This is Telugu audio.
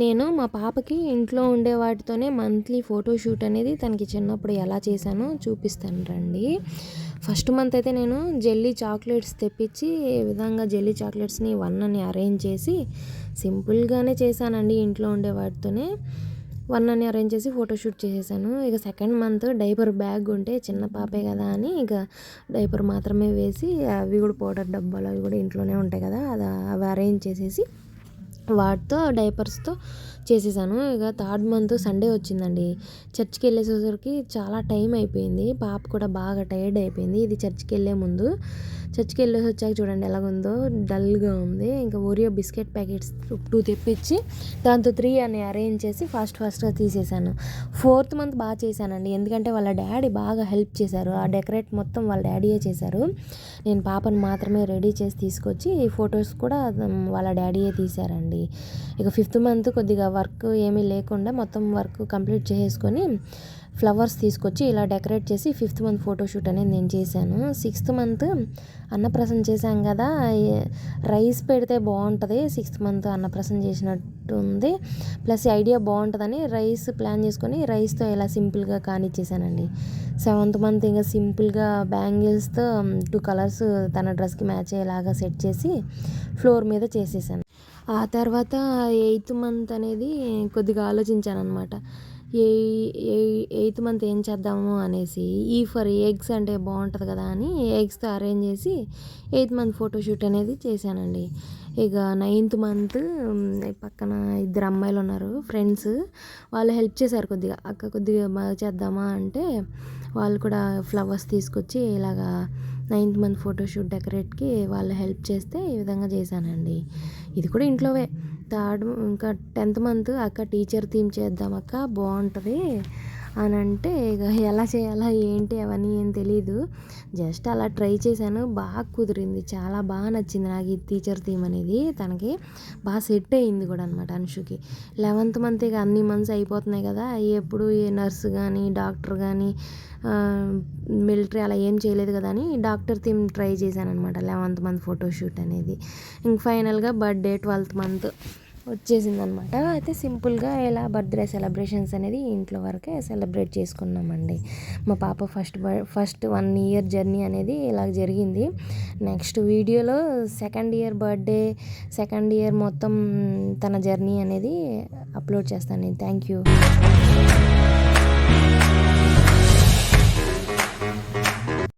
నేను మా పాపకి ఇంట్లో ఉండే వాటితోనే మంత్లీ ఫోటో షూట్ అనేది తనకి చిన్నప్పుడు ఎలా చేశానో చూపిస్తాను రండి. ఫస్ట్ మంత్ అయితే నేను జెల్లీ చాక్లెట్స్ తెప్పించి ఈ విధంగా జెల్లీ చాక్లెట్స్ని అని అరేంజ్ చేసి సింపుల్గానే చేశానండి. ఇంట్లో ఉండే వాటితోనే అని అరేంజ్ చేసి ఫోటోషూట్ చేసేసాను. ఇక సెకండ్ మంత్ డైపర్ బ్యాగ్ ఉంటే చిన్న పాపే కదా అని ఇక డైపర్ మాత్రమే వేసి అవి కూడా పౌడర్ డబ్బాలు అవి కూడా ఇంట్లోనే ఉంటాయి కదా అవి అరేంజ్ చేసేసి వాటితో డైపర్స్తో చేసేసాను. ఇక థర్డ్ మంత్ సండే వచ్చిందండి. చర్చ్కి వెళ్ళేసరికి చాలా టైం అయిపోయింది. పాప కూడా బాగా టైర్డ్ అయిపోయింది. ఇది చర్చ్కి వెళ్ళే ముందు. చర్చ్కి వెళ్ళేసి వచ్చాక చూడండి ఎలాగుందో, డల్గా ఉంది. ఇంకా ఓరియో బిస్కెట్ ప్యాకెట్స్ 2 తెప్పించి దాంతో 3 అని అరేంజ్ చేసి ఫాస్ట్గా తీసేసాను. ఫోర్త్ మంత్ బాగా చేశానండి. ఎందుకంటే వాళ్ళ డాడీ బాగా హెల్ప్ చేశారు. ఆ డెకరేట్ మొత్తం వాళ్ళ డాడీయే చేశారు. నేను పాపను మాత్రమే రెడీ చేసి తీసుకొచ్చి ఈ ఫొటోస్ కూడా వాళ్ళ డాడీయే తీశారండి. ఇక ఫిఫ్త్ మంత్ కొద్దిగా వర్క్ ఏమీ లేకుండా మొత్తం వర్క్ కంప్లీట్ చేసుకొని ఫ్లవర్స్ తీసుకొచ్చి ఇలా డెకరేట్ చేసి ఫిఫ్త్ మంత్ ఫోటోషూట్ అనేది నేను చేశాను. సిక్స్త్ మంత్ అన్నప్రాసన చేశాం కదా, రైస్ పెడితే బాగుంటుంది. సిక్స్త్ మంత్ అన్నప్రాసన చేసినట్టు ఉంది. ప్లస్ ఐడియా బాగుంటుందని రైస్ ప్లాన్ చేసుకొని రైస్తో ఇలా సింపుల్గా కానిచ్చేసానండి. సెవెంత్ మంత్ ఇంకా సింపుల్గా బ్యాంగిల్స్తో 2 కలర్స్ తన డ్రెస్కి మ్యాచ్ అయ్యేలాగా సెట్ చేసి ఫ్లోర్ మీద చేసేసాను. ఆ తర్వాత ఎయిత్ మంత్ అనేది కొద్దిగా ఆలోచించాను అనమాట. ఎయిత్ మంత్ ఏం చేద్దాము అనేసి ఫర్ ఎగ్స్ అంటే బాగుంటుంది కదా అని ఎగ్స్తో అరేంజ్ చేసి ఎయిత్ మంత్ ఫోటోషూట్ అనేది చేశానండి. ఇక నైన్త్ మంత్ పక్కన 2 అమ్మాయిలు ఉన్నారు ఫ్రెండ్స్, వాళ్ళు హెల్ప్ చేశారు కొద్దిగా. అక్క కొద్దిగా బాగా చేద్దామా అంటే వాళ్ళు కూడా ఫ్లవర్స్ తీసుకొచ్చి ఇలాగా నైన్త్ మంత్ ఫోటోషూట్ డెకరేట్కి వాళ్ళు హెల్ప్ చేస్తే ఈ విధంగా చేశానండి. ఇది కూడా ఇంట్లోవే. ఇంకా 10th మంత్ అక్క టీచర్ థీమ్ చేద్దాం అక్క బాగుంటుంది అని అంటే ఇక ఎలా చేయాలా ఏంటి అవన్నీ ఏం తెలీదు. జస్ట్ అలా ట్రై చేశాను. బాగా కుదిరింది, చాలా బాగా నచ్చింది నాకు ఈ టీచర్ థీమ్ అనేది. తనకి బాగా సెట్ అయ్యింది కూడా అనమాట అనుషుకి. 11th మంత్ ఇక అన్ని మంత్స్ అయిపోతున్నాయి కదా, ఎప్పుడు ఏ నర్సు కానీ డాక్టర్ కానీ మిలిటరీ అలా ఏం చేయలేదు కదా అని డాక్టర్ థీమ్ ట్రై చేశాను అనమాట 11th మంత్ ఫోటోషూట్ అనేది. ఇంక ఫైనల్గా బర్త్డే 12th మంత్ వచ్చేసిందనమాట. అయితే సింపుల్గా ఇలా బర్త్డే సెలబ్రేషన్స్ అనేది ఇంట్లో వరకే సెలబ్రేట్ చేసుకున్నామండి. మా పాప ఫస్ట్ 1 ఇయర్ జర్నీ అనేది ఇలా జరిగింది. నెక్స్ట్ వీడియోలో సెకండ్ ఇయర్ మొత్తం తన జర్నీ అనేది అప్లోడ్ చేస్తాను నేను. Thank you.